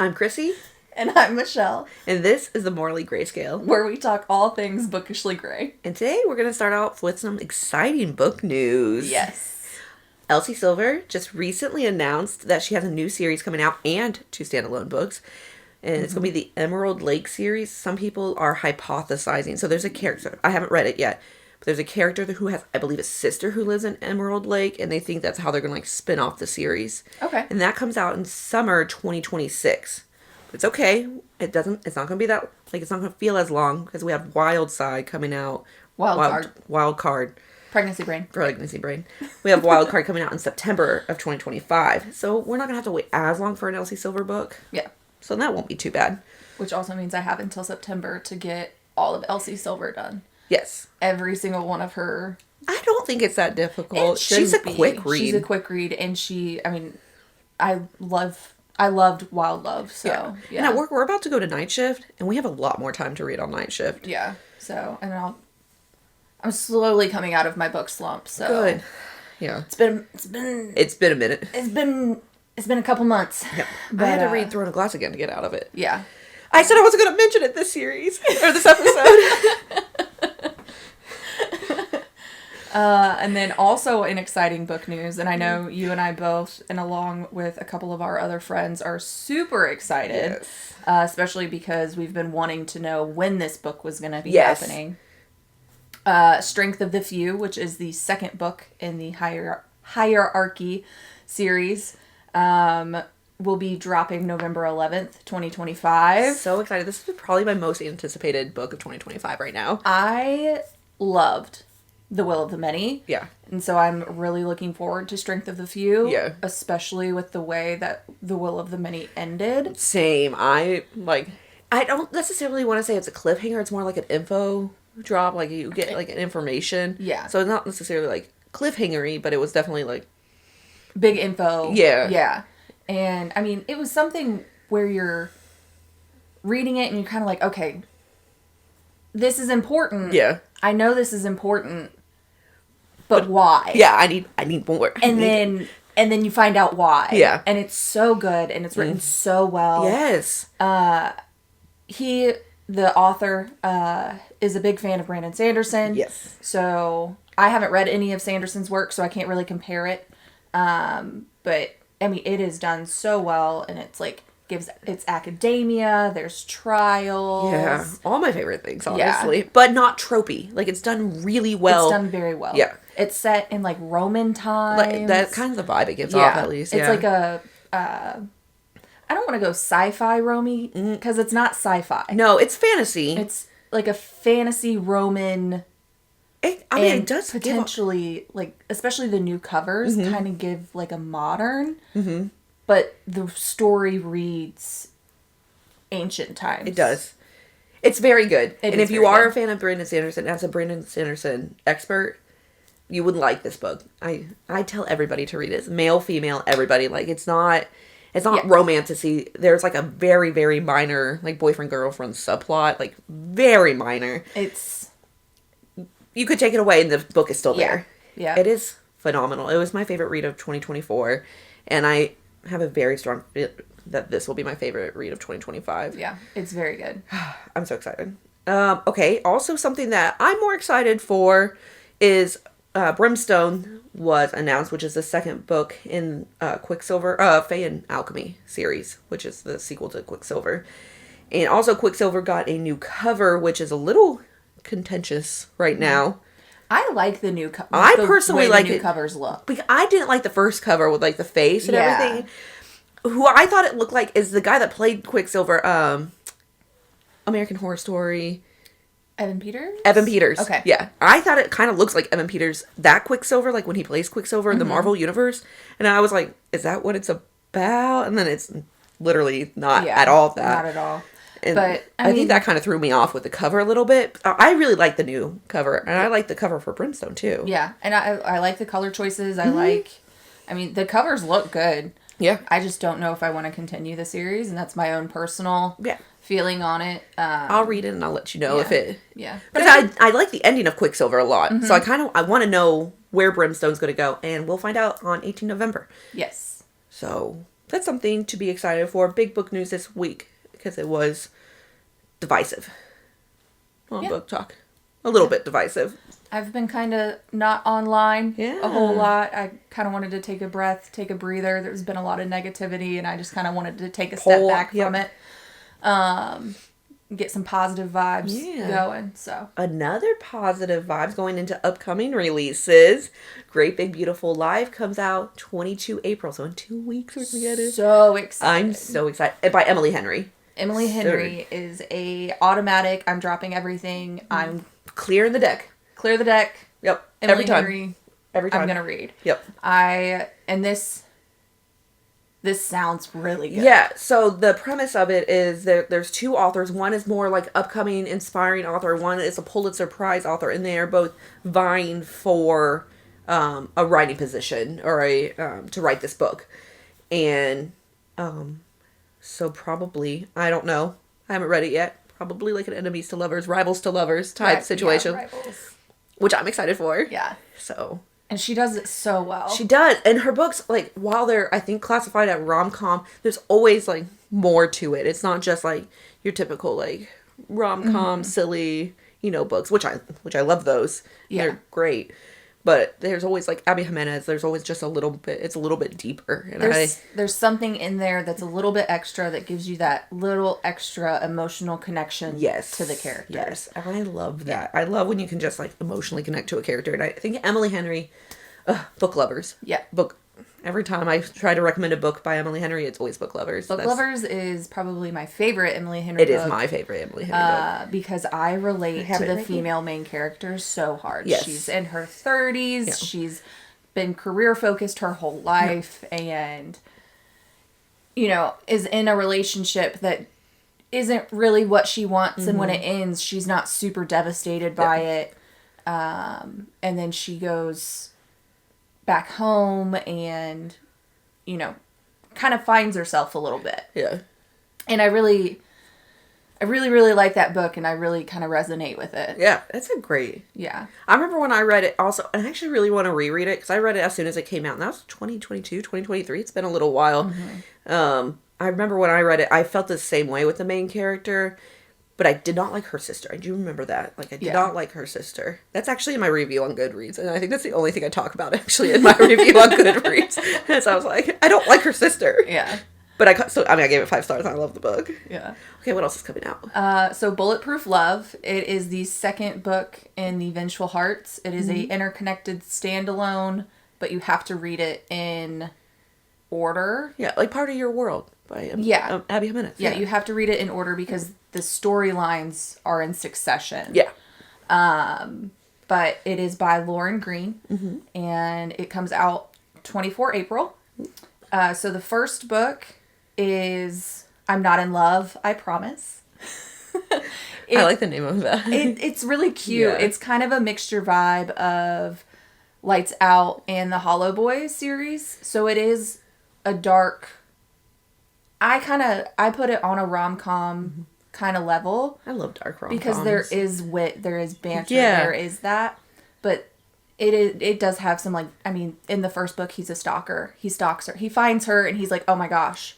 I'm Chrissy. And I'm Michelle. And this is the Morally Grayscale, where we talk all things bookishly gray. And today we're going to start out with some exciting book news. Yes. Elsie Silver just recently announced that she has a new series coming out and 2 standalone books. And it's going to be the Emerald Lake series. Some people are hypothesizing. So there's a character. I haven't read it yet. But there's a character who has, I believe, a sister who lives in Emerald Lake. And they think that's how they're going to spin off the series. Okay. And that comes out in summer 2026. It's okay. It's not going to be that, it's not going to feel as long because we have Wild Side coming out. Wild Card. Pregnancy Brain. We have Wild Card coming out in September of 2025. So we're not going to have to wait as long for an Elsie Silver book. Yeah. So that won't be too bad. Which also means I have until September to get all of Elsie Silver done. Yes. Every single one of her. I don't think it's that difficult. She's a quick read. She's a quick read, and I loved Wild Love, so, yeah. And at work, we're about to go to night shift, and we have a lot more time to read on night shift. Yeah, so, and I'm slowly coming out of my book slump, so. Good. Yeah. It's been a minute. It's been a couple months. Yep. But I had to read Throne of Glass again to get out of it. Yeah. I said I wasn't going to mention it this series, or this episode. And then also in exciting book news, and I know you and I both, and along with a couple of our other friends, are super excited. Yes. Especially because we've been wanting to know when this book was going to be happening. Strength of the Few, which is the second book in the Hierarchy series, will be dropping November 11th, 2025. So excited. This is probably my most anticipated book of 2025 right now. I loved The Will of the Many. Yeah. And so I'm really looking forward to Strength of the Few. Yeah. Especially with the way that The Will of the Many ended. Same. I don't necessarily want to say it's a cliffhanger. It's more like an info drop. Like, you get, an information. Yeah. So it's not necessarily, cliffhangery, but it was definitely, big info. Yeah. Yeah. And, it was something where you're reading it and you're kind of like, okay, this is important. Yeah. I know this is important, but why? Yeah, I need more. And then you find out why. Yeah. And it's so good and it's written so well. Yes. The author, is a big fan of Brandon Sanderson. Yes. So I haven't read any of Sanderson's work, so I can't really compare it. But it is done so well, and it's academia, there's trials. Yeah. All my favorite things, honestly. Yeah. But not tropey. It's done really well. It's done very well. Yeah. It's set in, Roman times. That's kind of the vibe it gives off, at least. Yeah. It's I don't want to go sci-fi Romy, because it's not sci-fi. No, it's fantasy. It's like a fantasy Roman. It does potentially, especially the new covers, kind of give, a modern. Mm-hmm. But the story reads ancient times. It does. It's very good. And if you are a fan of Brandon Sanderson, as a Brandon Sanderson expert, you would like this book. I tell everybody to read it. It's male, female, everybody. It's not romantic-y. There's a very, very minor, boyfriend-girlfriend subplot. Very minor. You could take it away and the book is still there. Yeah. It is phenomenal. It was my favorite read of 2024. And I have a very strong feeling that this will be my favorite read of 2025. Yeah, it's very good. I'm so excited. Okay, also something that I'm more excited for is Brimstone was announced, which is the second book in Quicksilver, Fae and Alchemy series, which is the sequel to Quicksilver. And also Quicksilver got a new cover, which is a little contentious right now. I like the new cover. I personally like the new covers look. Because I didn't like the first cover with the face and everything. Who I thought it looked like is the guy that played Quicksilver, American Horror Story. Evan Peters? Evan Peters. Okay. Yeah. I thought it kind of looks like Evan Peters, that Quicksilver, when he plays Quicksilver in the Marvel Universe. And I was like, is that what it's about? And then it's literally not at all that. Not at all. And but I think that kind of threw me off with the cover a little bit. I really like the new cover, and I like the cover for Brimstone too. Yeah, and I like the color choices. The covers look good. Yeah. I just don't know if I want to continue the series, and that's my own personal feeling on it. I'll read it and I'll let you know if it. Yeah. But I like the ending of Quicksilver a lot, so I want to know where Brimstone's going to go, and we'll find out on 18 November. Yes. So that's something to be excited for. Big book news this week because it was divisive on book talk. A little bit divisive. I've been kind of not online a whole lot. I kind of wanted to take a breath, take a breather. There's been a lot of negativity, and I just kind of wanted to take a step back from it. Get some positive vibes going. So another positive vibes going into upcoming releases. Great Big Beautiful Life comes out 22 April, so in 2 weeks we're gonna get it. So excited! I'm so excited. By Emily Henry. Emily Henry is a automatic. I'm dropping everything. I'm clearing the deck. Clear the deck. Yep. Emily Henry. Every time I'm gonna read. Yep. And this sounds really good. Yeah, so the premise of it is there's two authors. One is more like upcoming, inspiring author. One is a Pulitzer Prize author, and they are both vying for a writing position or to write this book. And so probably, I don't know, I haven't read it yet. Probably like an enemies to lovers, rivals to lovers type situation, rivals. Which I'm excited for. Yeah. So. And she does it so well. She does. And her books, like, while they're, I think, classified at rom-com, there's always, like, more to it. It's not just, like, your typical, like, rom-com, silly, books, which I love those. Yeah. They're great. But there's always, like, Abby Jimenez, there's always just it's a little bit deeper. And there's something in there that's a little bit extra that gives you that little extra emotional connection to the characters. Yes, and I love that. I love when you can just, like, emotionally connect to a character. And I think Emily Henry, book lovers. Yeah. Every time I try to recommend a book by Emily Henry, it's always Book Lovers. Book Lovers is probably my favorite Emily Henry book. It is my favorite Emily Henry book. Because I relate to the female main characters so hard. Yes. She's in her 30s. Yeah. She's been career-focused her whole life. Yeah. And, is in a relationship that isn't really what she wants. And when it ends, she's not super devastated by it. And then she goes back home and, kind of finds herself a little bit. Yeah. And I really like that book, and I really kind of resonate with it. Yeah, it's a great. Yeah. I remember when I read it also, and I actually really want to reread it, because I read it as soon as it came out, and that was 2022, 2023. It's been a little while. Mm-hmm. I remember when I read it, I felt the same way with the main character, but I did not like her sister. I do remember that. Like, I did not like her sister. That's actually in my review on Goodreads. And I think that's the only thing I talk about, actually, in my review on Goodreads. And so I was like, I don't like her sister. Yeah. But I gave it 5 stars, and I love the book. Yeah. Okay, what else is coming out? So Bulletproof Love. It is the second book in the Vengeful Hearts. It is a interconnected standalone, but you have to read it in order. Yeah, like Part of Your World by Abby Jimenez. Yeah, you have to read it in order because the storylines are in succession. Yeah. But it is by Lauren Green, and it comes out 24 April. So the first book is I'm Not in Love, I Promise. I like the name of that. It's really cute. Yeah. It's kind of a mixture vibe of Lights Out and the Hollow Boys series. So it is a dark... I put it on a rom-com kind of level. I love dark rom-coms. Because there is wit, there is banter, there is that. But it does have some, like, I mean, in the first book, he's a stalker. He stalks her. He finds her, and he's like, oh my gosh.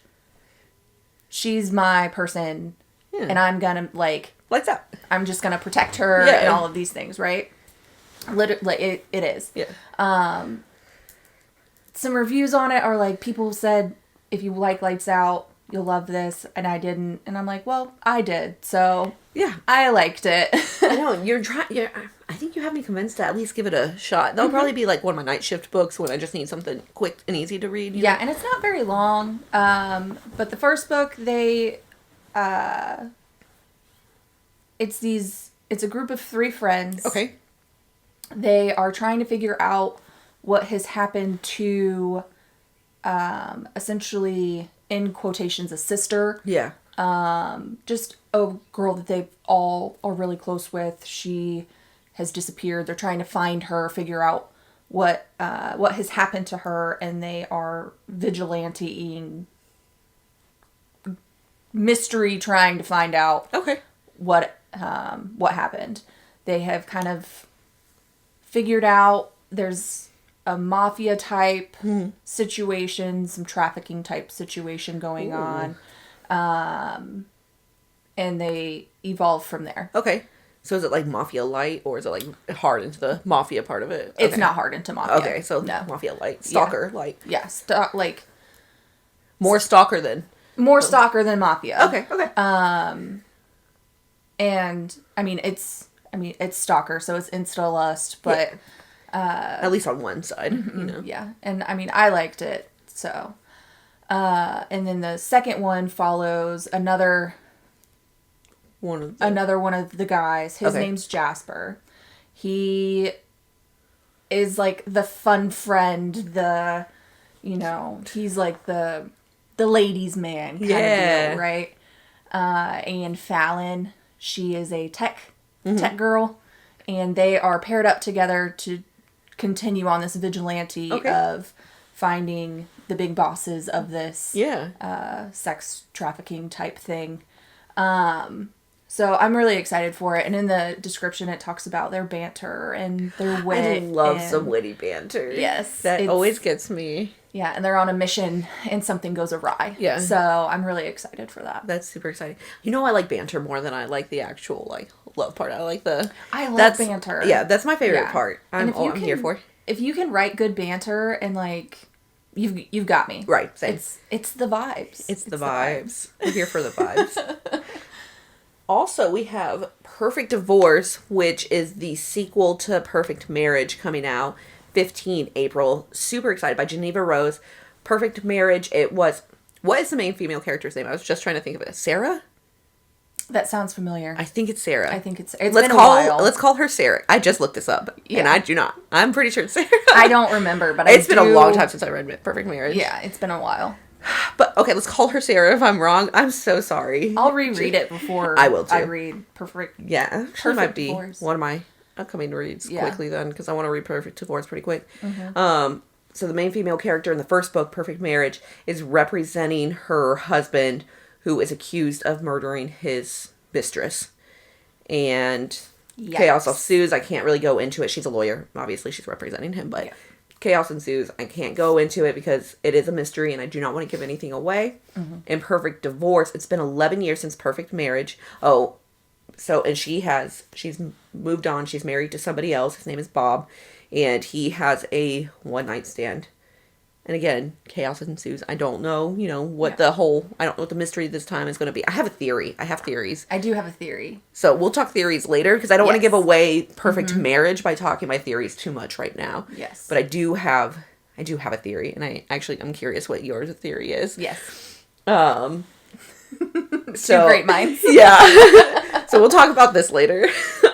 She's my person, and I'm gonna, like... Lights out. I'm just gonna protect her and all of these things, right? Literally, it is. Yeah. Some reviews on it are, like, people said, if you like Lights Out, you'll love this, and I didn't. And I'm like, well, I did, so... Yeah. I liked it. I know, I think you have me convinced to at least give it a shot. That'll probably be like one of my night shift books when I just need something quick and easy to read. Yeah, and it's not very long. But the first book, it's a group of 3 friends. Okay. They are trying to figure out what has happened to, essentially, in quotations, a sister. Yeah. Just a girl that they all are really close with. She has disappeared. They're trying to find her, figure out what has happened to her, and they are vigilanteing mystery trying to find out what happened. They have kind of figured out there's a mafia type situation, some trafficking type situation going on. And they evolve from there. Okay. So is it like Mafia Light, or is it like hard into the Mafia part of it? Okay. It's not hard into Mafia. Okay, so no. Mafia Light. Stalker Light. Yeah, more Stalker than... More Stalker than Mafia. Okay. And, it's Stalker, so it's insta-lust, but... at least on one side, you know? Yeah, and, I liked it, so... and then the second one follows another one of the guys. His name's Jasper. He is like the fun friend, he's like the ladies' man kind of deal, right? And Fallon, she is a tech girl, and they are paired up together to continue on this vigilante of finding the big bosses of this sex trafficking type thing. So I'm really excited for it. And in the description, it talks about their banter and their wit. I love some witty banter. Yes. That always gets me. Yeah, and they're on a mission and something goes awry. Yeah. So I'm really excited for that. That's super exciting. You know, I like banter more than I like the actual, love part. I love banter. Yeah, that's my favorite part. I'm here for. If you can write good banter and, you've got me. Right, same. It's the vibes. It's the vibes. We're here for the vibes. Also, we have Perfect Divorce, which is the sequel to Perfect Marriage, coming out 15 April. Super excited, by Jeneva Rose. Perfect Marriage, what is the main female character's name? I was just trying to think of it. Sara? That sounds familiar. I think it's Sara. It's been a while. Let's call her Sara. I just looked this up, and I do not. I'm pretty sure it's Sara. I don't remember, but it's been a long time since I read Perfect Marriage. Yeah, it's been a while. But, okay, let's call her Sara. If I'm wrong, I'm so sorry. I'll reread it before I will too. I read Perfect. Yeah, actually might be one of my upcoming reads quickly then, because I want to read Perfect Divorce pretty quick. Mm-hmm. So the main female character in the first book, Perfect Marriage, is representing her husband, who is accused of murdering his mistress. And chaos ensues. I can't really go into it. She's a lawyer. Obviously, she's representing him, but... Chaos ensues. I can't go into it because it is a mystery and I do not want to give anything away. Mm-hmm. In Perfect Divorce, it's been 11 years since Perfect Marriage. And she's moved on. She's married to somebody else. His name is Bob, and he has a one-night stand. And again, chaos ensues. I don't know, what I don't know what the mystery this time is going to be. I have a theory. I have theories. I do have a theory. So we'll talk theories later, because I don't want to give away Perfect Marriage by talking my theories too much right now. Yes. But I do have a theory, and I'm curious what your theory is. Yes. So two great minds. Yeah. So we'll talk about this later.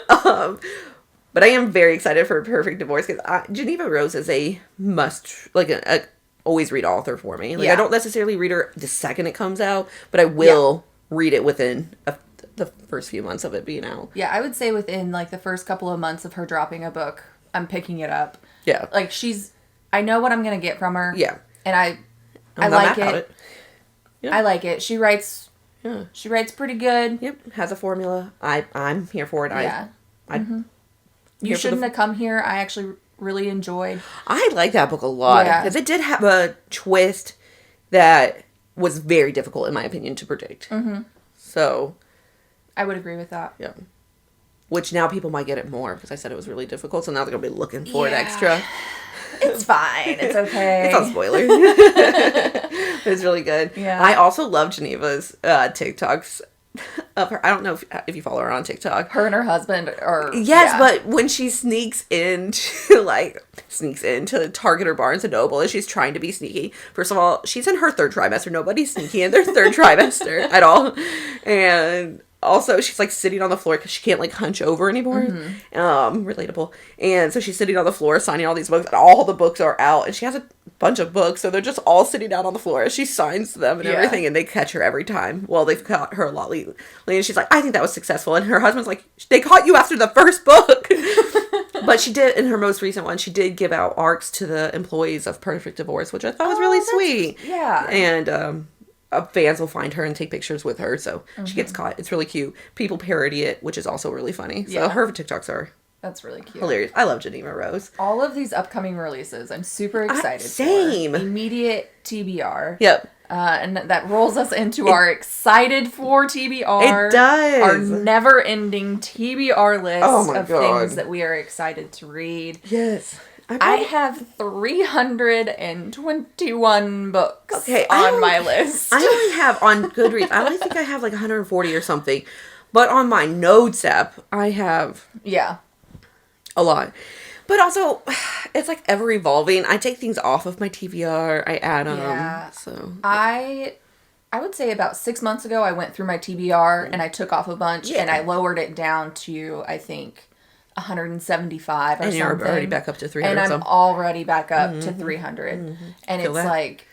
But I am very excited for Perfect Divorce, because Jeneva Rose is a must, a always read author for me. I don't necessarily read her the second it comes out, but I will read it within the first few months of it being out. Yeah, I would say within the first couple of months of her dropping a book, I'm picking it up. Yeah. I know what I'm going to get from her. Yeah. And I like it. Yeah. I like it. She writes pretty good. Yep. Has a formula. I'm here for it. Yeah. You shouldn't have come here. I actually really enjoyed. I like that book a lot, because it did have a twist that was very difficult, in my opinion, to predict. Mm-hmm. So, I would agree with that. Yeah. Which now people might get it more, because I said it was really difficult, so now they're going to be looking for it extra. It's fine. It's okay. It's not spoilers. It's really good. Yeah. I also love Geneva's TikToks of her. I don't know if you follow her on TikTok. Her and her husband are... Yes, but when she sneaks into Target or Barnes & Noble, and she's trying to be sneaky. First of all, she's in her third trimester. Nobody's sneaky in their third trimester at all. And... also, she's sitting on the floor because she can't hunch over anymore. Mm-hmm. Relatable. And so she's sitting on the floor signing all these books, and all the books are out, and she has a bunch of books, so they're just all sitting out on the floor as she signs them and everything, and they catch her every time. Well, they've caught her a lot lately, and she's like, I think that was successful. And her husband's like, they caught you after the first book. But she did, in her most recent one, she did give out arcs to the employees of Perfect Divorce, which I thought was really sweet. Yeah. And, fans will find her and take pictures with her, so she gets caught. It's really cute. People parody it, which is also really funny. So her TikToks are That's really cute. Hilarious. I love Jeneva Rose. All of these upcoming releases, I'm super excited same. for. Immediate TBR. Yep. And that rolls us into our excited for TBR. It does. Our never-ending TBR list of things that we are excited to read. Yes. I have 321 books on my list. I only have on Goodreads, I only think I have like 140 or something. But on my notes app, I have a lot. But also, it's like ever evolving. I take things off of my TBR. I add them. Yeah. So I would say about 6 months ago, I went through my TBR and I took off a bunch and I lowered it down to, I think, 175 or something. And you're already back up to 300. And I'm already back up to 300. Mm-hmm. And it's like,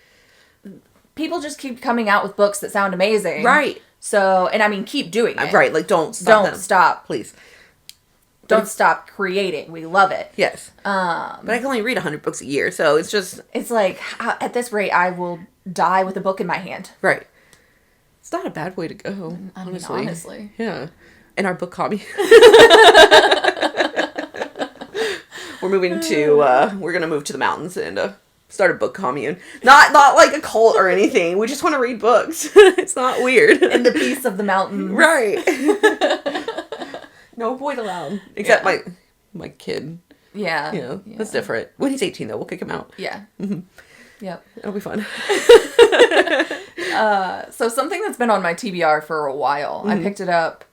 people just keep coming out with books that sound amazing. Right. So, and I mean, keep doing it. Right, like don't stop Don't stop. Please. Don't stop creating. We love it. Yes. But I can only read 100 books a year, so it's just... It's like, at this rate, I will die with a book in my hand. Right. It's not a bad way to go, honestly. Yeah. And our book hobby. We're moving to, we're going to move to the mountains and start a book commune. Not like a cult or anything. We just want to read books. It's not weird. In the peace of the mountains. Right. No boys allowed. Except my kid. Yeah. You know, that's different. When he's 18, though, we'll kick him out. Yeah. Mm-hmm. Yep. It'll be fun. So something that's been on my TBR for a while. I picked it up.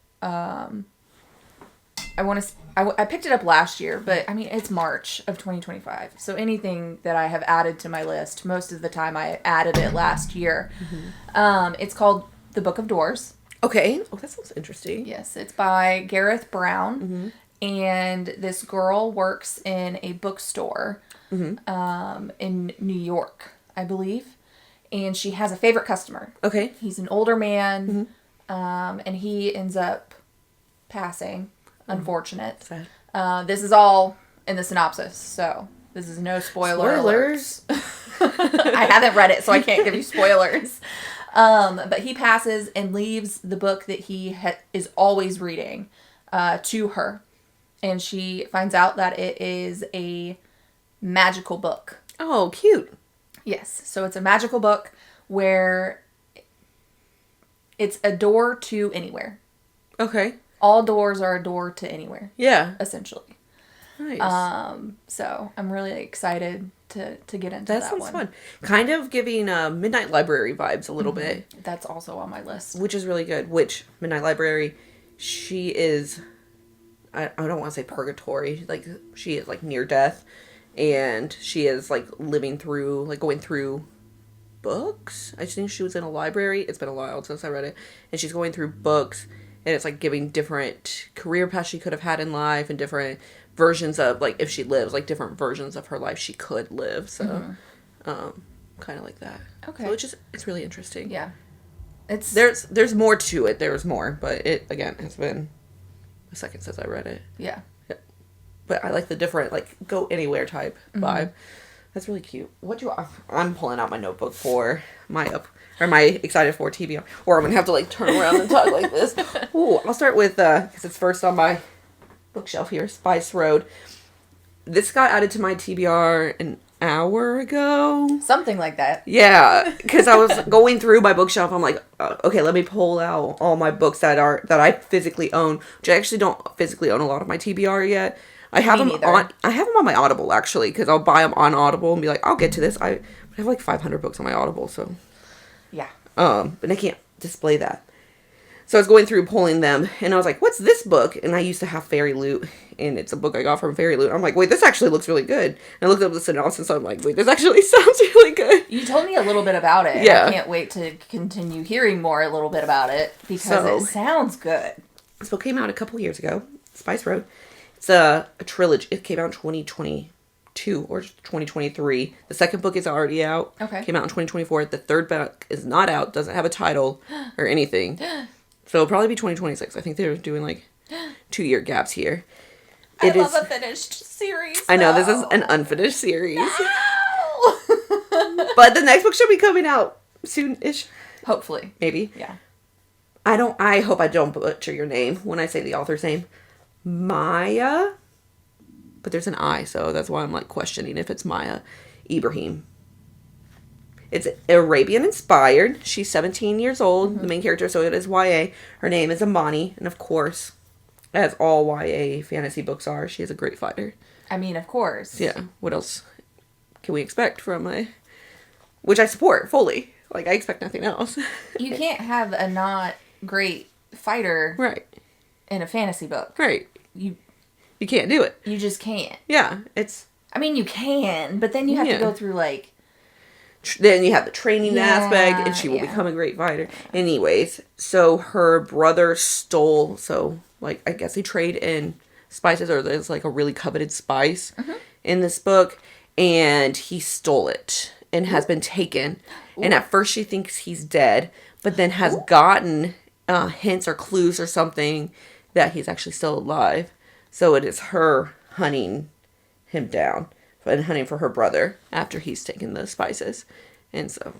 I picked it up last year, but I mean, it's March of 2025. So anything that I have added to my list, most of the time I added it last year. Mm-hmm. It's called The Book of Doors. Okay. Oh, that sounds interesting. Yes, it's by Gareth Brown. Mm-hmm. And this girl works in a bookstore in New York, I believe. And she has a favorite customer. Okay. He's an older man, and he ends up passing. Unfortunate. Sad. This is all in the synopsis, so this is no spoilers. I haven't read it, so I can't give you spoilers. But he passes and leaves the book that he is always reading to her. And she finds out that it is a magical book. Oh, cute. Yes. So it's a magical book where it's a door to anywhere. Okay. All doors are a door to anywhere. Yeah. Essentially. Nice. So I'm really excited to get into that one. That sounds fun. Kind of giving Midnight Library vibes a little bit. That's also on my list. Which is really good. Which, Midnight Library, she is... I don't want to say purgatory. Like, she is, like, near death. And she is, like, living through... Like, going through books. I think she was in a library. It's been a while since I read it. And she's going through books... And it's, like, giving different career paths she could have had in life and different versions of, like, if she lives, like, different versions of her life she could live. So, kind of like that. Okay. So it's really interesting. Yeah. There's more to it. There's more. But it, again, has been a second since I read it. Yeah. But I like the different, like, go anywhere type vibe. That's really cute. I'm pulling out my notebook for my excited for TBR. Or I'm going to have to, like, turn around and talk like this. Ooh, I'll start with, because it's first on my bookshelf here, Spice Road. This got added to my TBR an hour ago. Something like that. Yeah, because I was going through my bookshelf. I'm like, okay, let me pull out all my books that I physically own, which I actually don't physically own a lot of my TBR yet. I have them on my Audible, actually, because I'll buy them on Audible and be like, I'll get to this. I have like 500 books on my Audible, so... Yeah. But I can't display that. So I was going through pulling them, and I was like, what's this book? And I used to have Fairy Loot, and it's a book I got from Fairy Loot. I'm like, wait, this actually looks really good. And I looked up the synopsis, and I'm like, wait, this actually sounds really good. You told me a little bit about it. Yeah. I can't wait to continue hearing a little bit about it, because it sounds good. This book came out a couple years ago, Spice Road. It's a trilogy. It came out in 2022 or 2023. The second book is already out. Okay. Came out in 2024. The third book is not out. Doesn't have a title or anything. So it'll probably be 2026. I think they're doing like 2-year gaps here. I love a finished series. I know, this is an unfinished series. No! But the next book should be coming out soon-ish. Hopefully. Maybe. Yeah. I hope I don't butcher your name when I say the author's name. Maiya? but there's an I, so that's why I'm like questioning if it's Maiya Ibrahim. It's Arabian inspired. She's 17 years old, the main character, so it is YA. Her name is Amani, and of course, as all YA fantasy books are, she is a great fighter. I mean, of course. Yeah. What else can we expect from which I support fully. Like, I expect nothing else. You can't have a not great fighter right in a fantasy book. Right. You can't do it. You just can't. Yeah. I mean, you can, but then you have to go through, like... Then you have the training aspect, and she will become a great fighter. Anyways, so her brother stole, I guess they trade in spices, or there's, like, a really coveted spice in this book, and he stole it, and has been taken. Ooh. And at first she thinks he's dead, but then has gotten hints or clues or something that he's actually still alive. So it is her hunting him down. And hunting for her brother after he's taken the spices. And so,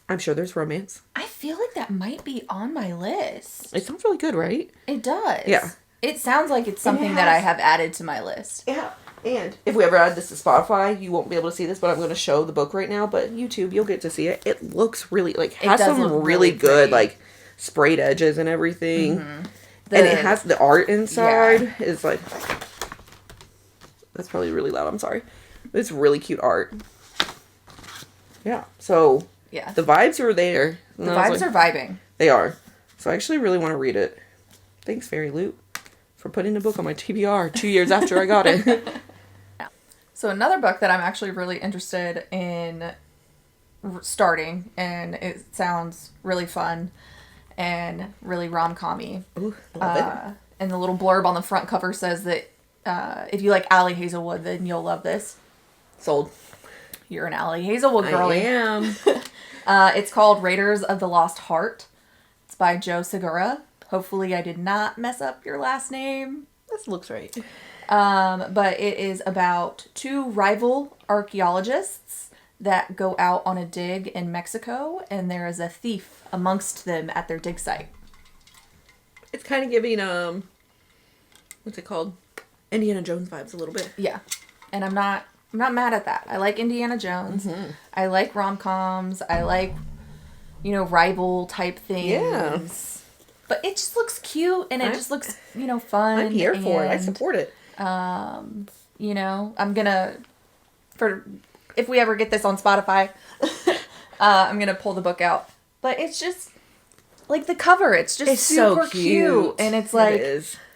I'm sure there's romance. I feel like that might be on my list. It sounds really good, right? It does. Yeah. It sounds like it's something that I have added to my list. Yeah. And if we ever add this to Spotify, you won't be able to see this, but I'm going to show the book right now. But YouTube, you'll get to see it. It looks really, has some really good, sprayed edges and everything. Mm-hmm. And it has the art inside. Yeah. It's like... That's probably really loud. I'm sorry. It's really cute art. Yeah. So, the vibes are there. The vibes are vibing. They are. So, I actually really want to read it. Thanks, Fairy Loot, for putting the book on my TBR 2 years after I got it. So, another book that I'm actually really interested in starting, and it sounds really fun and really rom-com-y. Ooh, love it. And the little blurb on the front cover says that if you like Allie Hazelwood, then you'll love this. Sold. You're an Allie Hazelwood girlie. I am. It's called Raiders of the Lost Heart. It's by Joe Segura. Hopefully I did not mess up your last name. This looks right. But it is about two rival archaeologists that go out on a dig in Mexico, and there is a thief amongst them at their dig site. It's kind of giving, what's it called? Indiana Jones vibes a little bit. Yeah. And I'm not mad at that. I like Indiana Jones. Mm-hmm. I like rom-coms. I like, rival type things. Yeah. But it just looks cute, and it just looks, fun. I'm here for it. I support it. I'm gonna, if we ever get this on Spotify, I'm gonna pull the book out. But it's just, like, the cover, it's just super so cute. And it's like,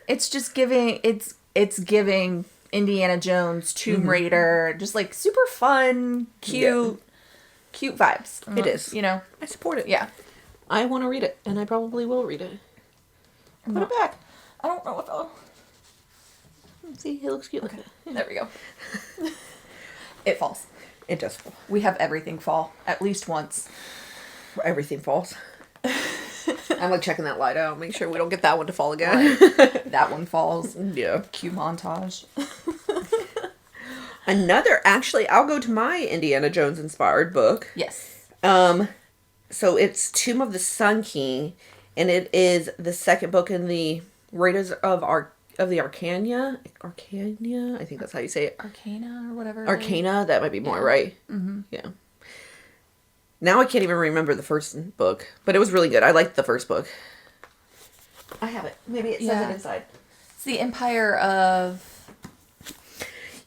it's just giving, it's giving Indiana Jones, Tomb Raider, just like super fun, cute vibes. It is. I support it. Yeah. I want to read it, and I probably will read it. Put it back. I don't know if I'll... See, it looks cute. Okay. There we go. It falls. It does fall. We have everything fall at least once. Everything falls. I'm like checking that light out, make sure we don't get that one to fall again. That one falls. Yeah. Cue montage. Actually, I'll go to my Indiana Jones inspired book. Yes. So it's Tomb of the Sun King, and it is the second book in the Raiders of the Arcana. Arcana? I think that's how you say it. Arcana or whatever. Arcana, that might be more right. Mm-hmm. Yeah. Now I can't even remember the first book, but it was really good. I liked the first book. I have it. Maybe it says it inside. It's the Empire of...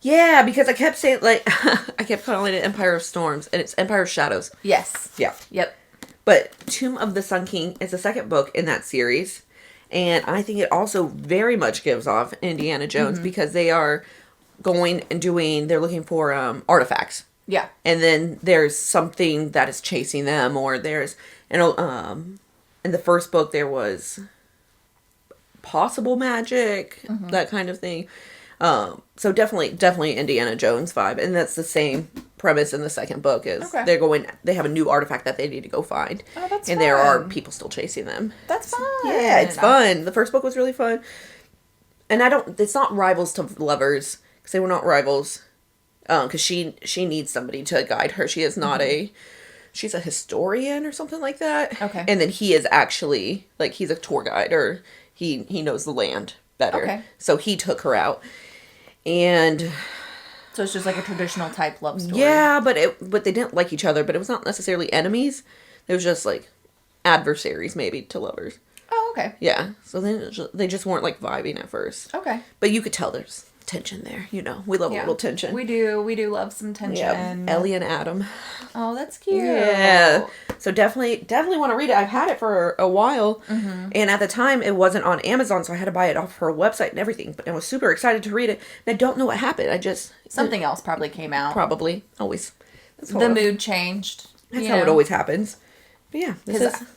Yeah, because I kept saying, I kept calling it Empire of Storms, and it's Empire of Shadows. Yes. Yeah. Yep. But Tomb of the Sun King is the second book in that series, and I think it also very much gives off Indiana Jones, because they are going and they're looking for artifacts. Yeah. And then there's something that is chasing them, or there's, in the first book there was possible magic, that kind of thing. So definitely Indiana Jones vibe, and that's the same premise in the second book. Is they have a new artifact that they need to go find. Oh, that's and fun. There are people still chasing them. That's fun. Yeah, it's fun. The first book was really fun, and it's not rivals to lovers, because they were not rivals. Because she needs somebody to guide her. She is not she's a historian or something like that. Okay. And then he is actually, he's a tour guide, or he knows the land better. Okay. So he took her out. And so it's just like a traditional type love story. Yeah, but they didn't like each other, but it was not necessarily enemies. It was just like adversaries maybe to lovers. Oh, okay. Yeah. So they just weren't like vibing at first. Okay. But you could tell there's tension there, you know. We love a little tension. We do love some tension. Yeah. Ellie and Adam. Oh, that's cute. Yeah. So definitely want to read it. I've had it for a while. Mm-hmm. And at the time it wasn't on Amazon, so I had to buy it off her website and everything. But I was super excited to read it. And I don't know what happened. Something else probably came out. Probably. Always. The mood changed. That's how it always happens. But yeah,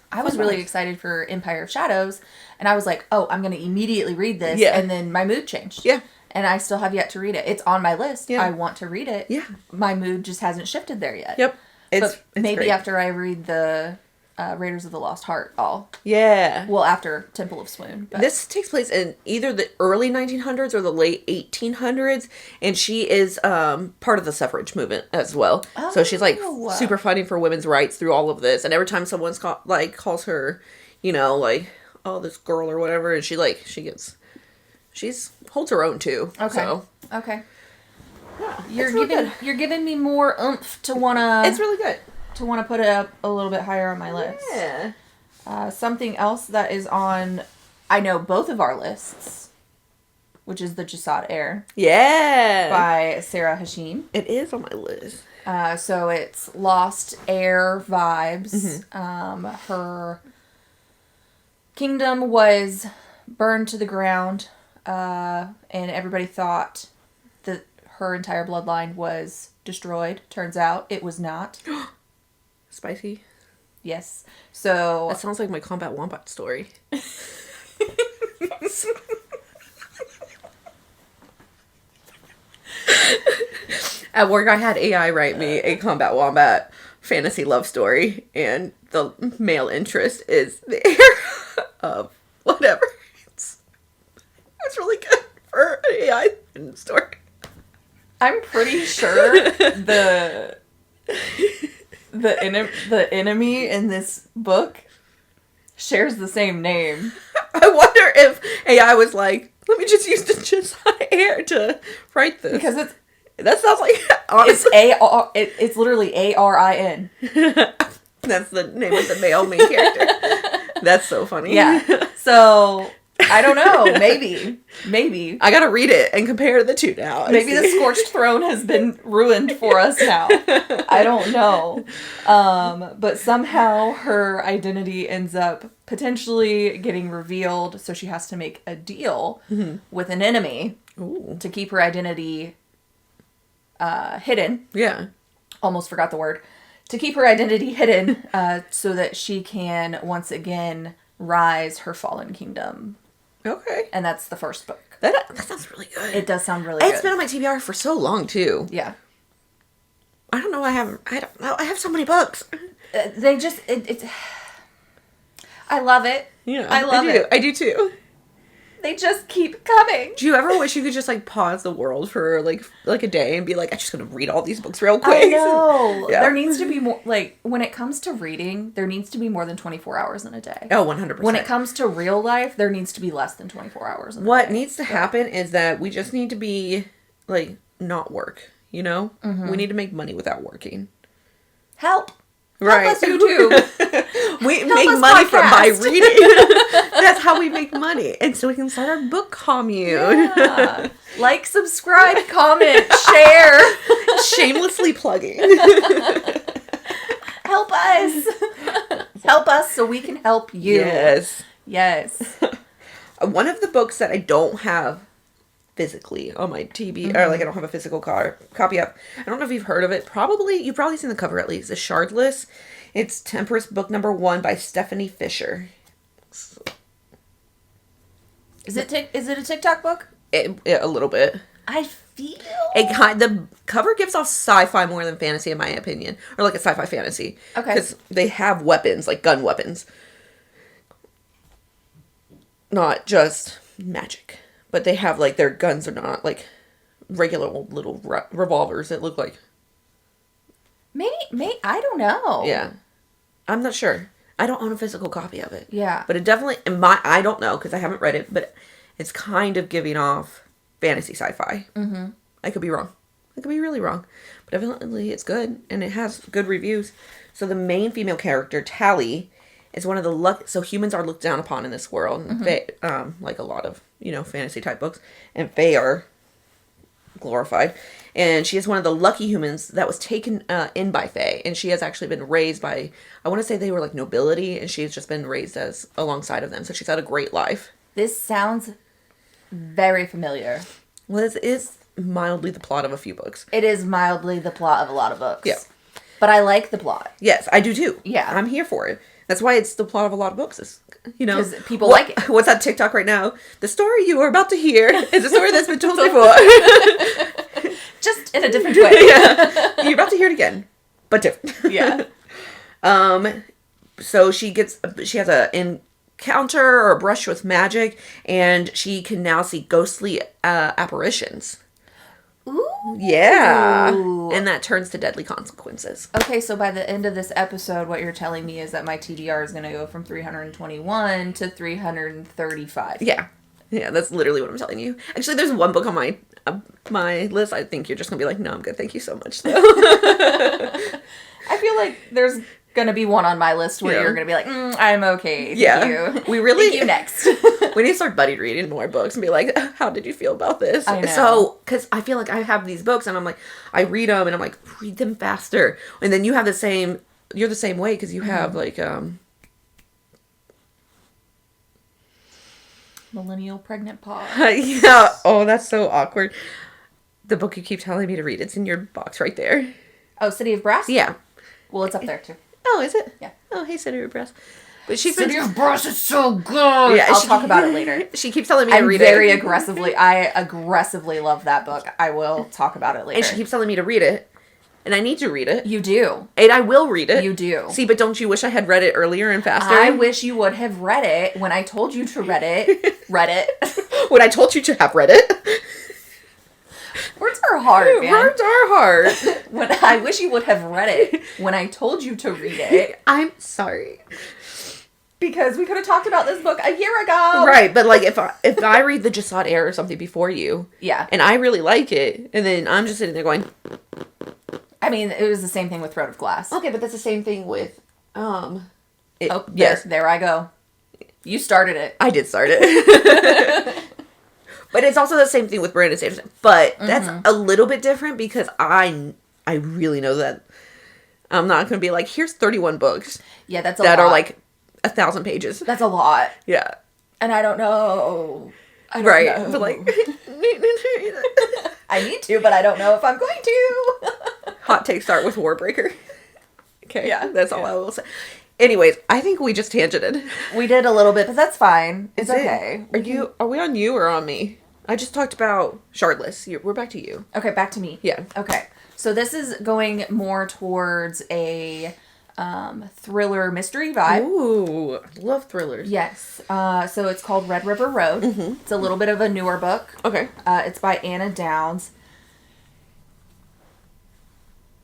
I was really excited for Empire of Shadows, and I was like, oh, I'm going to immediately read this. Yeah. And then my mood changed. Yeah. And I still have yet to read it. It's on my list. Yeah. I want to read it. Yeah. My mood just hasn't shifted there yet. Yep. But maybe great. After I read the Raiders of the Lost Heart, Well, after Temple of Swoon. But. This takes place in either the early 1900s or the late 1800s, and she is part of the suffrage movement as well. Oh. So she's like super fighting for women's rights through all of this, and every time someone's calls her, you know, like, oh, this girl or whatever, and she holds her own too. Okay. So. Okay. Yeah, you're giving me more oomph to wanna. It's really good. To want to put it up a little bit higher on my list. Yeah. Something else that is on, I know both of our lists, which is the Jasad Heir. Yeah. By Sara Heshem. It is on my list. So it's Lost Heir vibes. Mm-hmm. Her kingdom was burned to the ground, and everybody thought that her entire bloodline was destroyed. Turns out it was not. Spicy. Yes. So that sounds like my Combat Wombat story. At work, I had AI write me a Combat Wombat fantasy love story, and the male interest is the heir of whatever. It's really good for an AI story. I'm pretty sure the enemy in this book shares the same name. I wonder if AI was like, let me just use the Jasad Heir to write this. Because that sounds like, honestly. It's literally A-R-I-N. That's the name of the male main character. That's so funny. Yeah. So, I don't know. Maybe. I gotta read it and compare the two now. Maybe the Scorched throne has been ruined for us now. I don't know. But somehow her identity ends up potentially getting revealed, so she has to make a deal with an enemy to keep her identity hidden. Yeah. Almost forgot the word. To keep her identity hidden so that she can once again rise her fallen kingdom. Okay. And that's the first book. That sounds really good. It does sound really good. It's been on my TBR for so long, too. Yeah. I don't know. I don't know. I have so many books. They just... It's... I love it. Yeah. I love it. I do, too. They just keep coming. Do you ever wish you could just, like, pause the world for, like a day and be like, I'm just going to read all these books real quick? I know. Yeah. There needs to be more, like, when it comes to reading, there needs to be more than 24 hours in a day. Oh, 100%. When it comes to real life, there needs to be less than 24 hours in a day. What needs to happen is that we just need to be, like, not work, you know? Mm-hmm. We need to make money without working. Help. Right. Help us, YouTube. We make money by reading. That's how we make money. And so we can start our book commune. Yeah. Like, subscribe, comment, share. Shamelessly plugging. Help us. Help us so we can help you. Yes. One of the books that I don't have physically on my TB, or like I don't have a physical copy of. I don't know if you've heard of it. You've probably seen the cover at least. It's Shardless. It's Tempris book number 1 by Stephanie Fisher. Is it a TikTok book? A little bit. I feel the cover gives off sci-fi more than fantasy, in my opinion, or like a sci-fi fantasy. Okay. Because they have weapons, like gun weapons, not just magic. But they have, like, their guns are not, like, regular old little revolvers that look like... Maybe, I don't know. Yeah. I'm not sure. I don't own a physical copy of it. Yeah. But it definitely, I don't know, because I haven't read it, but it's kind of giving off fantasy sci-fi. Mm-hmm. I could be wrong. I could be really wrong. But evidently it's good, and it has good reviews. So the main female character, Callie, is one of the so humans are looked down upon in this world. Mm-hmm. They, like a lot of, fantasy type books. And they are glorified. And she is one of the lucky humans that was taken in by Fae. And she has actually been raised by, I want to say they were like nobility, and she's just been raised as alongside of them. So she's had a great life. This sounds very familiar. Well, this is mildly the plot of a few books. It is mildly the plot of a lot of books. Yeah. But I like the plot. Yes, I do too. Yeah. I'm here for it. That's why it's the plot of a lot of books. It's, because people like it. What's that TikTok right now? The story you are about to hear is a story that's been told before. Just in a different way. Yeah. You're about to hear it again, but different. Yeah. So she has an encounter or a brush with magic, and she can now see ghostly apparitions. Ooh. Yeah. And that turns to deadly consequences. Okay, so by the end of this episode, what you're telling me is that my TDR is going to go from 321 to 335. Yeah. Yeah, that's literally what I'm telling you. Actually, there's one book on my list. I think you're just going to be like, no, I'm good. Thank you so much, though. I feel like there's going to be one on my list where you're going to be like, I'm okay. Thank you. We really... Thank you next. We need to start buddy reading more books and be like, how did you feel about this? I know. So, because I feel like I have these books and I'm like, I read them and I'm like, read them faster. And then you have you're the same way because you have like, Millennial Pregnant Pause. Yeah. Oh, that's so awkward. The book you keep telling me to read, it's in your box right there. Oh, City of Brass? Yeah. Well, it's up there too. Oh, is it? Yeah. Oh, hey, City of Brass. But City of Brass is so good. Yeah, I'll talk about it later. She keeps telling me to read it. I aggressively love that book. I will talk about it later. And she keeps telling me to read it. And I need to read it. You do. And I will read it. You do. See, but don't you wish I had read it earlier and faster? I wish you would have read it when I told you to read it. Read it. When I told you to have read it. Words are hard, man. Words are hard. When I wish you would have read it when I told you to read it. I'm sorry. Because we could have talked about this book a year ago. Right, but like if I read the Jasad Heir or something before you. Yeah. And I really like it. And then I'm just sitting there going... I mean, it was the same thing with Throat of Glass. Okay, but that's the same thing with, yes. There I go. You started it. I did start it. But it's also the same thing with Brandon Sanderson. But that's a little bit different because I really know that I'm not going to be like, here's 31 books. Yeah, that's a lot. That are like 1,000 pages. That's a lot. Yeah. And I don't know. I don't know. But like... I need to, but I don't know if I'm going to. Hot take start with Warbreaker. Okay, yeah, that's all I will say. Anyways, I think we just tangented. We did a little bit, but that's fine. It's okay. Are we on you or on me? I just talked about Shardless. We're back to you. Okay, back to me. Yeah. Okay. So this is going more towards a thriller mystery vibe. Ooh, I love thrillers. Yes. So it's called Red River Road. Mm-hmm. It's a little bit of a newer book. Okay. It's by Anna Downs.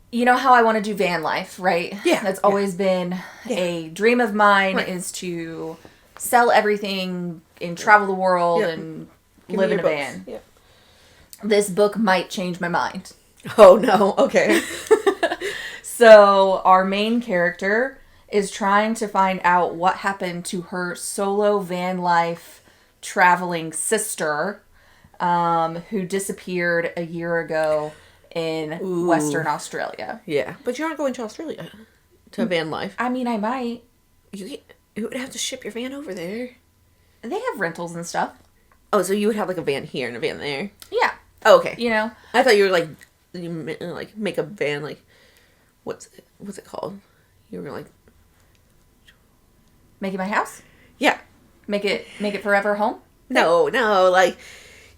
You know how I want to do van life, right? Yeah. That's always been a dream of mine, is to sell everything and travel the world and live in a van. Yeah. This book might change my mind. Oh, no. Okay. So our main character is trying to find out what happened to her solo van life traveling sister, who disappeared a year ago in Western Australia. Yeah, but you're not going to Australia to van life. I mean, I might. You would have to ship your van over there. They have rentals and stuff. Oh, so you would have like a van here and a van there? Yeah. Oh, okay. You know? I thought you were like, make a van like, what's it called? You were like... Make it my house? Yeah. Make it forever home? No, like...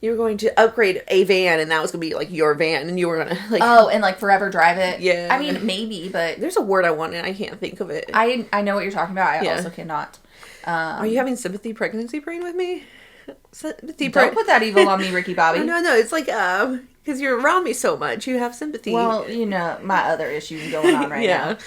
You were going to upgrade a van, and that was going to be, like, your van, and you were going to, like... Oh, and, like, forever drive it? Yeah. I mean, maybe, but... There's a word I want, and I can't think of it. I know what you're talking about. I also cannot. Are you having sympathy pregnancy brain with me? Don't put that evil on me, Ricky Bobby. No, it's like, because you're around me so much, you have sympathy. Well, you know, my other issues going on right now.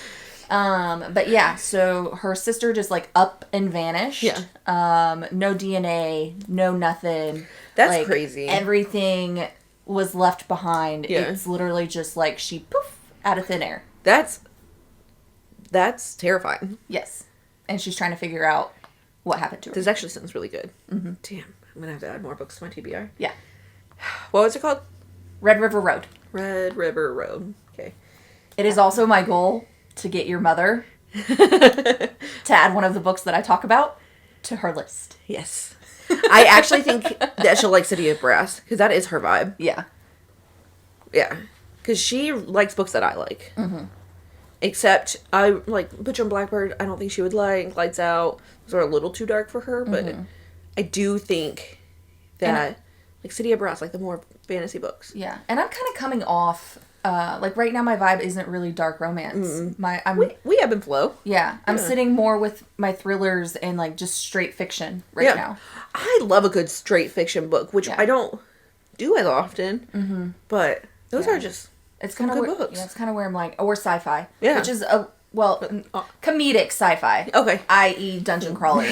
But yeah, so her sister just like up and vanished. Yeah. No DNA, no nothing. That's like, crazy. Everything was left behind. Yeah. It's literally just like she poof out of thin air. That's terrifying. Yes. And she's trying to figure out what happened to her. This actually sounds really good. Mm-hmm. Damn, I'm gonna have to add more books to my TBR. Yeah. What was it called? Red River Road. Red River Road. Okay. It is also my goal to get your mother to add one of the books that I talk about to her list. Yes. I actually think that she'll like City of Brass, because that is her vibe. Yeah. Yeah. Because she likes books that I like. Mm-hmm. Except, I like Butcher and Blackbird, I don't think she would like. Lights Out, those are a little too dark for her, but I do think that, like City of Brass, like the more fantasy books. Yeah. And I'm kind of coming off, like right now my vibe isn't really dark romance. We ebb and flow. Yeah. I'm sitting more with my thrillers and like just straight fiction right now. I love a good straight fiction book, which I don't do as often, but those are just it's kind of good books. Yeah, it's kind of where I'm like, or sci-fi. Yeah. Which is comedic sci-fi. Okay. I.e. dungeon crawler.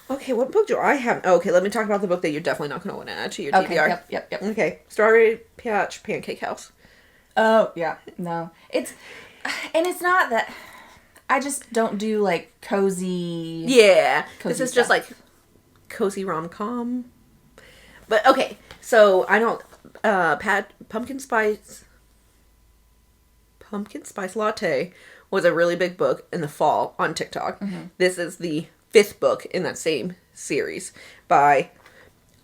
Okay, what book do I have? Okay, let me talk about the book that you're definitely not going to want to add to your TBR. Yep. Okay, Strawberry Patch Pancake House. Oh, yeah. No. It's not that... I just don't do, like, cozy... Yeah. Cozy this is stuff. just, like, cozy rom-com. But, okay, so I don't... Pumpkin Spice Latte was a really big book in the fall on TikTok. Mm-hmm. This is the 5th book in that same series by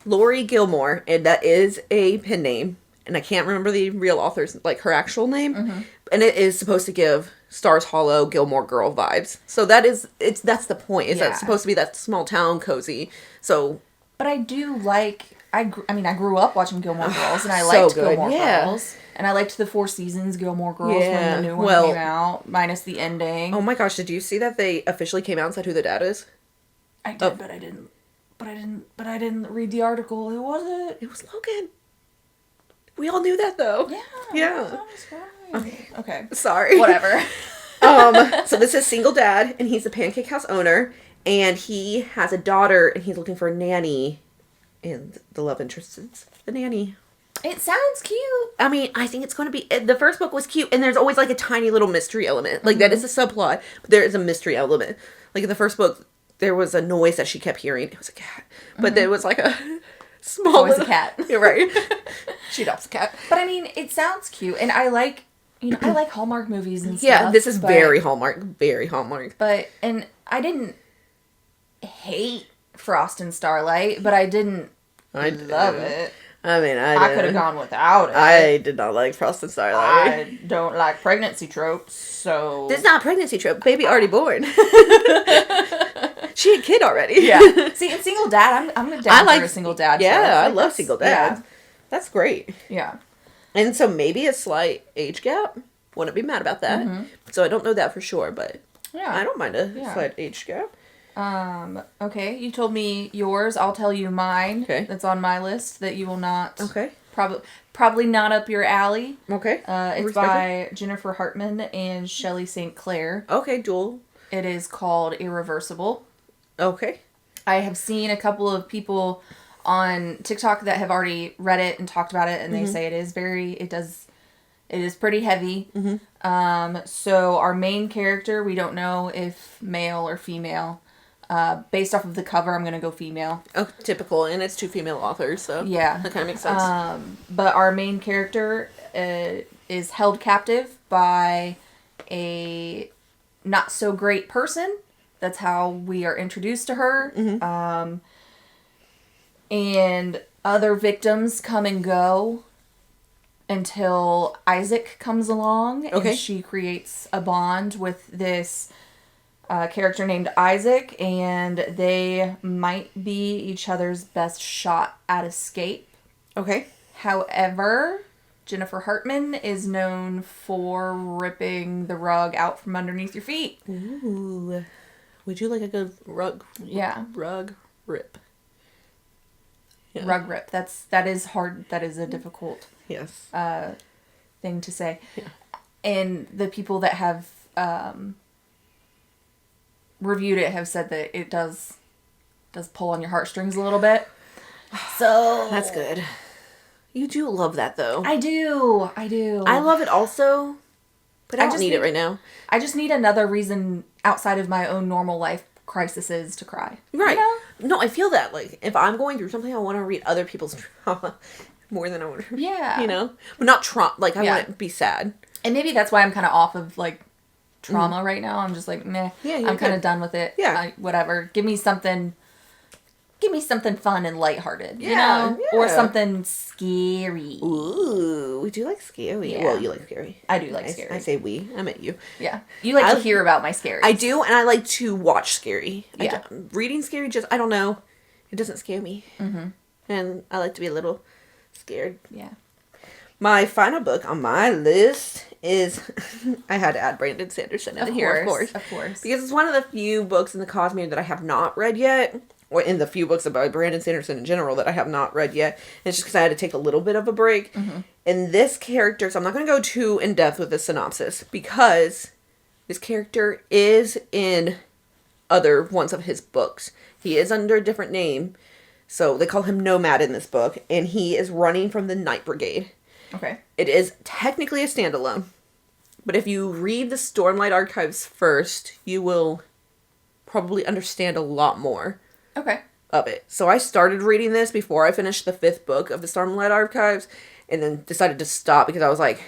Laurie Gilmore, and that is a pen name, and I can't remember the real author's, like, her actual name, and it is supposed to give Stars Hollow Gilmore Girl vibes. So that's the point, is that it's supposed to be that small town cozy. So, but I do like, I grew up watching Gilmore Girls, and I liked Gilmore Girls. And I liked the Four Seasons Gilmore Girls when the new one came out, minus the ending. Oh my gosh, did you see that they officially came out and said who the dad is? I did, but I didn't read the article. Who was it? It was Logan. We all knew that though. Yeah. Okay. Sorry. Whatever. So this is single dad, and he's a Pancake House owner, and he has a daughter, and he's looking for a nanny, and the love interest is the nanny. It sounds cute. I mean, I think it's going to be... The first book was cute, and there's always, like, a tiny little mystery element. Like, that is a subplot, but there is a mystery element. Like, in the first book, there was a noise that she kept hearing. It was a cat. But there was, like, a small... It's always a cat. You're right. She adopts a cat. But, I mean, it sounds cute, and I like... I like Hallmark movies and stuff. Yeah, this is very Hallmark. Very Hallmark. And I didn't hate Frost and Starlight, but I didn't love it. I mean, I could have gone without it. I did not like Frost and Starlight. I don't like pregnancy tropes, so... This is not a pregnancy trope. Baby already born. She had a kid already. Yeah. See, in Single Dad, I'm down for a Single Dad. Yeah, I love Single Dad. Yeah. That's great. Yeah. And so maybe a slight age gap. Wouldn't be mad about that. Mm-hmm. So I don't know that for sure, but I don't mind a slight age gap. Okay, you told me yours. I'll tell you mine. Okay. That's on my list that you will not. Okay. Probably not up your alley. Okay. It's by Jennifer Hartman and Shelley St. Clair. Okay, dual. It is called Irreversible. Okay. I have seen a couple of people on TikTok that have already read it and talked about it, and they say it is pretty heavy. Mm-hmm. So our main character, we don't know if male or female. Based off of the cover, I'm going to go female. Oh, typical. And it's 2 female authors, so yeah, that kind of makes sense. But our main character is held captive by a not so great person. That's how we are introduced to her. Mm-hmm. And other victims come and go until Isaac comes along. Okay. And she creates a bond with this character named Isaac, and they might be each other's best shot at escape. Okay. However, Jennifer Hartman is known for ripping the rug out from underneath your feet. Ooh. Would you like a good rug? Yeah. Rug rip. Yeah. Rug rip. That is hard. That is a difficult yes thing to say. Yeah. And the people that have reviewed it have said that it does pull on your heartstrings a little bit. So that's good. You do love that, though. I do. I love it also, but I don't need it right now. I just need another reason outside of my own normal life crises to cry. Right. You know? No, I feel that. Like, if I'm going through something, I want to read other people's trauma more than I want to read. Yeah. You know? But not trauma. Like, I want to be sad. And maybe that's why I'm kind of off of, like, trauma right now. I'm just like, meh. Yeah, I'm kind of done with it. Yeah. Whatever. Give me something fun and lighthearted, you know? Yeah. Or something scary. Ooh, we do like scary. Yeah. Well, you like scary. I do like scary. I say we. I meant you. Yeah. You like to hear about my scary. I do, and I like to watch scary. Yeah. Reading scary, I don't know. It doesn't scare me. Mm-hmm. And I like to be a little scared. Yeah. My final book on my list is... I had to add Brandon Sanderson in here, of course. Of course. Because it's one of the few books in the Cosmere that I have not read yet. Or in the few books about Brandon Sanderson in general that I have not read yet. And it's just because I had to take a little bit of a break. Mm-hmm. And this character... So I'm not going to go too in-depth with the synopsis. Because this character is in other ones of his books. He is under a different name. So they call him Nomad in this book. And he is running from the Night Brigade. Okay. It is technically a standalone. But if you read the Stormlight Archives first, you will probably understand a lot more. Okay. Of it. So I started reading this before I finished the 5th book of the Stormlight Archives, and then decided to stop because I was like,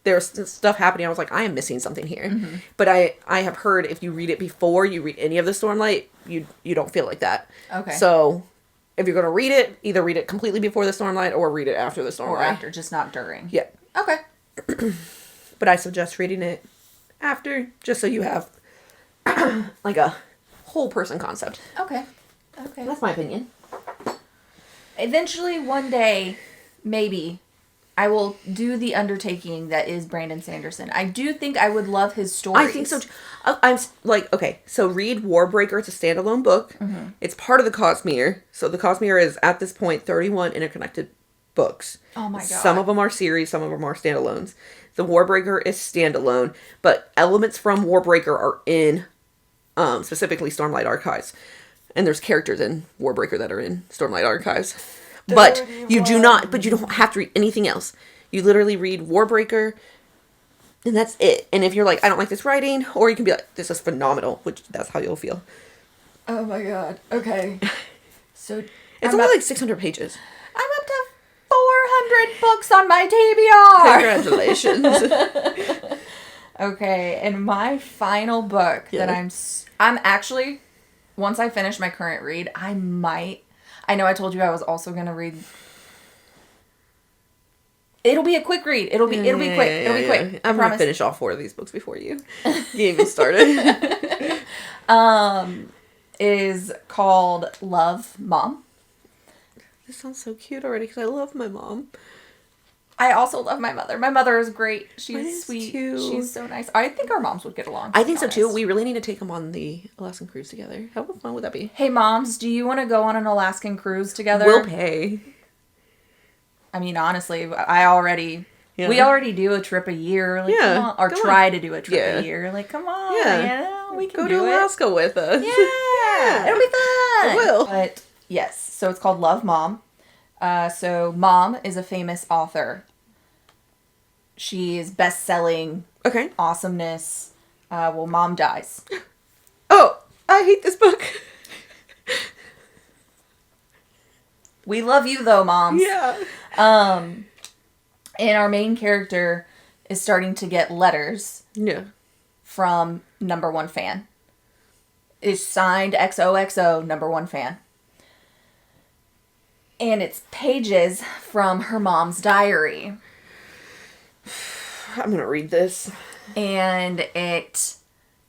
there's stuff happening. I was like, I am missing something here. Mm-hmm. But I have heard if you read it before you read any of the Stormlight, you don't feel like that. Okay. So if you're going to read it, either read it completely before the Stormlight or read it after the Stormlight. Or after, just not during. Yeah. Okay. But I suggest reading it after, just so you have like a whole person concept. Okay. That's my opinion. Eventually, one day, maybe, I will do the undertaking that is Brandon Sanderson. I do think I would love his stories. I think so too. I'm like, okay, so read Warbreaker. It's a standalone book. Mm-hmm. It's part of the Cosmere. So the Cosmere is, at this point, 31 interconnected books. Oh my god. Some of them are series, some of them are standalones. The Warbreaker is standalone, but elements from Warbreaker are in specifically Stormlight Archives. And there's characters in Warbreaker that are in Stormlight Archives. But you don't have to read anything else. You literally read Warbreaker, and that's it. And if you're like, I don't like this writing, or you can be like, this is phenomenal, which that's how you'll feel. Oh my god. Okay. So it's only like 600 pages. I'm up to 400 books on my TBR. Congratulations. Okay, and my final book that I'm actually, once I finish my current read, I know I told you I was also going to read. It'll be a quick read. It'll be quick. It'll be quick. I'm going to finish all 4 of these books before you even started. Is called Love, Mom. This sounds so cute already because I love my mom. I also love my mother. My mother is great. She's sweet. Too. She's so nice. I think our moms would get along. I think so too. We really need to take them on the Alaskan cruise together. How fun would that be? Hey moms, do you want to go on an Alaskan cruise together? We'll pay. I mean, honestly, we already do a trip a year. Like, come on. Or try to do a trip a year. Like, come on. Yeah. We can go to Alaska with us. Yeah. It'll be fun. It will. But yes, so it's called Love, Mom. So Mom is a famous author. She is best-selling. Okay. Awesomeness. Mom dies. Oh, I hate this book. We love you though, moms. Yeah. And our main character is starting to get letters. Yeah. From #1 fan. It's signed XOXO #1 fan. And it's pages from her mom's diary. I'm going to read this. And it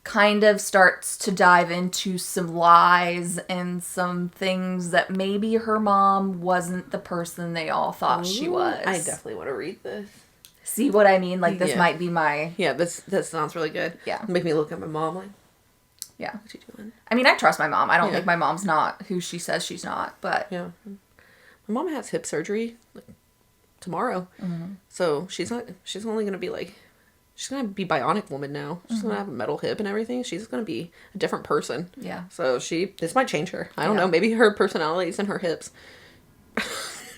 kind of starts to dive into some lies and some things that maybe her mom wasn't the person they all thought she was. I definitely want to read this. See what I mean? Like, this might be my... Yeah, this sounds really good. Yeah. Make me look at my mom like... Yeah. What you doing? I mean, I trust my mom. I don't think my mom's not who she says she's not, but... Yeah. My mom has hip surgery. tomorrow. So she's only going to be like, she's going to be Bionic Woman now. She's going to have a metal hip and everything. She's going to be a different person. Yeah. So this might change her. I don't know. Maybe her personality's in her hips.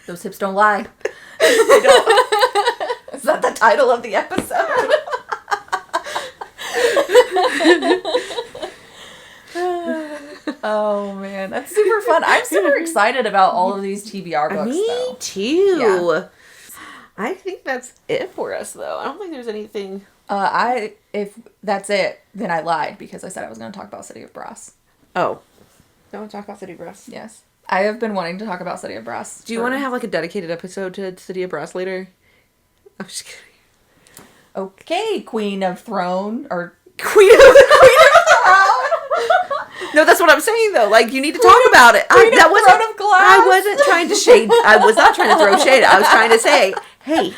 Those hips don't lie. They don't. Is that the title of the episode? Oh man, that's super fun. I'm super excited about all of these TBR books. Me too. Yeah. I think that's it for us, though. I don't think there's anything. If that's it, then I lied because I said I was going to talk about City of Brass. Oh, don't want to talk about City of Brass? Yes, I have been wanting to talk about City of Brass. Do you want to have like a dedicated episode to City of Brass later? I'm just kidding. Okay, Queen of Throne or Queen of Throne. No, that's what I'm saying though. Like, you need to talk about it. That wasn't. Throne of Glass. I wasn't trying to shade. I was not trying to throw shade. I was trying to say, hey,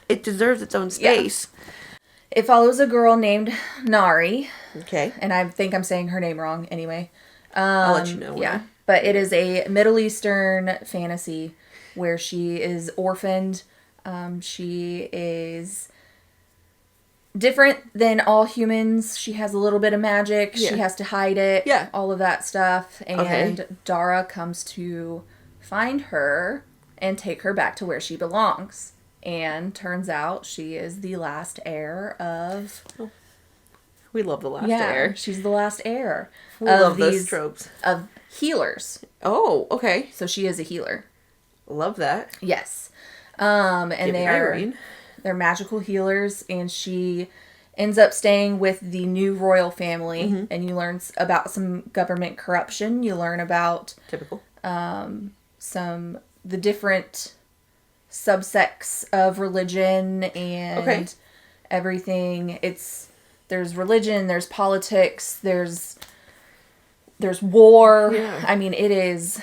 it deserves its own space. Yeah. It follows a girl named Nari. Okay. And I think I'm saying her name wrong anyway. I'll let you know. Yeah. But it is a Middle Eastern fantasy where she is orphaned. She is different than all humans. She has a little bit of magic. Yeah. She has to hide it. Yeah. All of that stuff. And Dara comes to find her and take her back to where she belongs. And turns out she is the last heir of... We love the last heir. She's the last heir. We love those tropes. Of healers. Oh, okay. So she is a healer. Love that. Yes. And they're magical healers, and she ends up staying with the new royal family, and you learn about some government corruption. You learn about typical the different subsects of religion and everything. There's religion, there's politics, there's war. Yeah. I mean, it is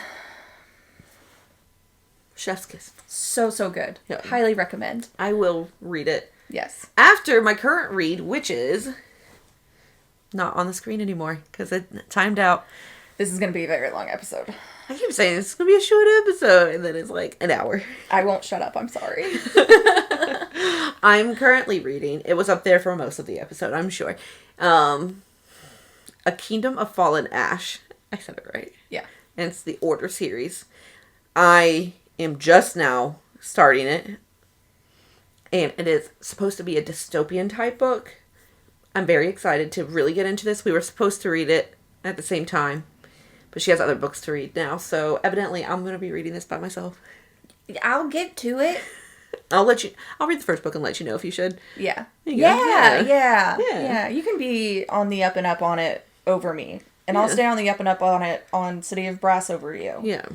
chef's kiss. So good. Yeah. Highly recommend. I will read it. Yes. After my current read, which is not on the screen anymore because it timed out. This is going to be a very long episode. I keep saying it's going to be a short episode, and then it's like an hour. I won't shut up. I'm sorry. I'm currently reading. It was up there for most of the episode, I'm sure. A Kingdom of Fallen Ash. I said it right. Yeah. And it's the Order series. I am just now starting it. And it is supposed to be a dystopian type book. I'm very excited to really get into this. We were supposed to read it at the same time. But she has other books to read now. So evidently I'm going to be reading this by myself. I'll get to it. I'll read the first book and let you know if you should. Yeah. Yeah. You can be on the up and up on it over me. And I'll stay on the up and up on it on City of Brass over you. Yeah.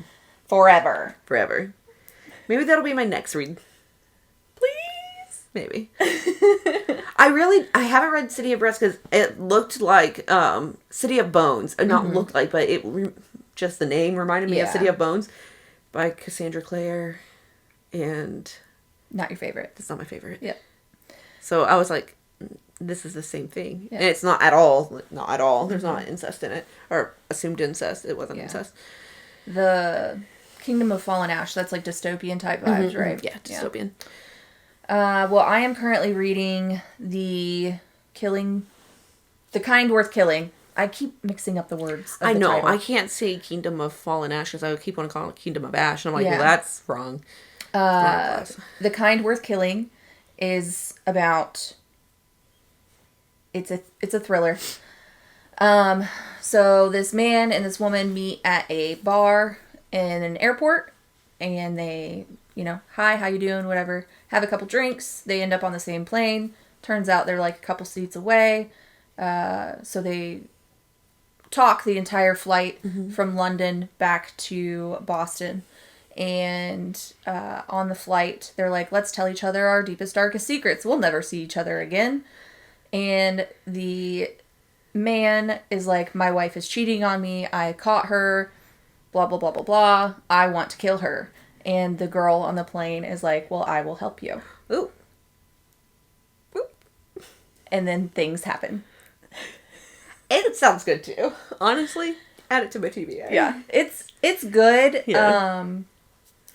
Forever. Maybe that'll be my next read. Please. Maybe. I haven't read City of Brass because it looked like City of Bones. Not looked like, but just the name reminded me of City of Bones by Cassandra Clare. And... Not your favorite. It's not my favorite. Yeah. So I was like, this is the same thing. Yeah. And it's not at all. Not at all. There's not incest in it. Or assumed incest. It wasn't incest. The Kingdom of Fallen Ash, that's like dystopian type vibes, right? Yeah, dystopian. Well, I am currently reading The Kind Worth Killing. I keep mixing up the words. I know. Title. I can't say Kingdom of Fallen Ash because I keep on calling it Kingdom of Ash. And I'm like, well, that's wrong. The Kind Worth Killing is about... It's a thriller. So this man and this woman meet at a bar in an airport, and they, hi, how you doing, whatever, have a couple drinks. They end up on the same plane. Turns out they're like a couple seats away. So they talk the entire flight from London back to Boston. And on the flight, they're like, let's tell each other our deepest, darkest secrets. We'll never see each other again. And the man is like, my wife is cheating on me. I caught her. Blah, blah, blah, blah, blah. I want to kill her. And the girl on the plane is like, well, I will help you. Ooh. And then things happen. It sounds good too. Honestly, add it to my TBA. Yeah. It's good. Yeah.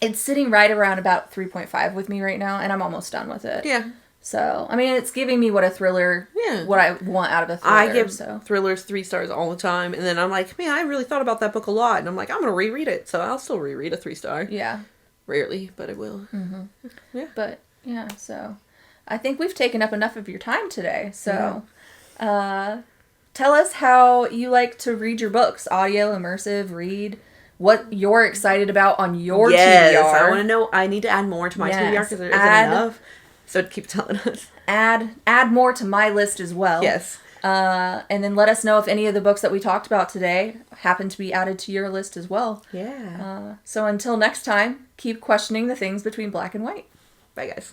It's sitting right around about 3.5 with me right now, and I'm almost done with it. Yeah. So, I mean, it's giving me what a thriller, what I want out of a thriller. I give thrillers 3 stars all the time, and then I'm like, man, I really thought about that book a lot, and I'm like, I'm going to reread it, so I'll still reread a 3-star. Yeah. Rarely, but I will. Mm-hmm. Yeah. But, yeah, so I think we've taken up enough of your time today, so tell us how you like to read your books. Audio, immersive, read, what you're excited about on your TBR. Yes, I want to know. I need to add more to my TBR because there isn't enough. So keep telling us. Add more to my list as well. Yes. And then let us know if any of the books that we talked about today happen to be added to your list as well. Yeah. So until next time, keep questioning the things between black and white. Bye, guys.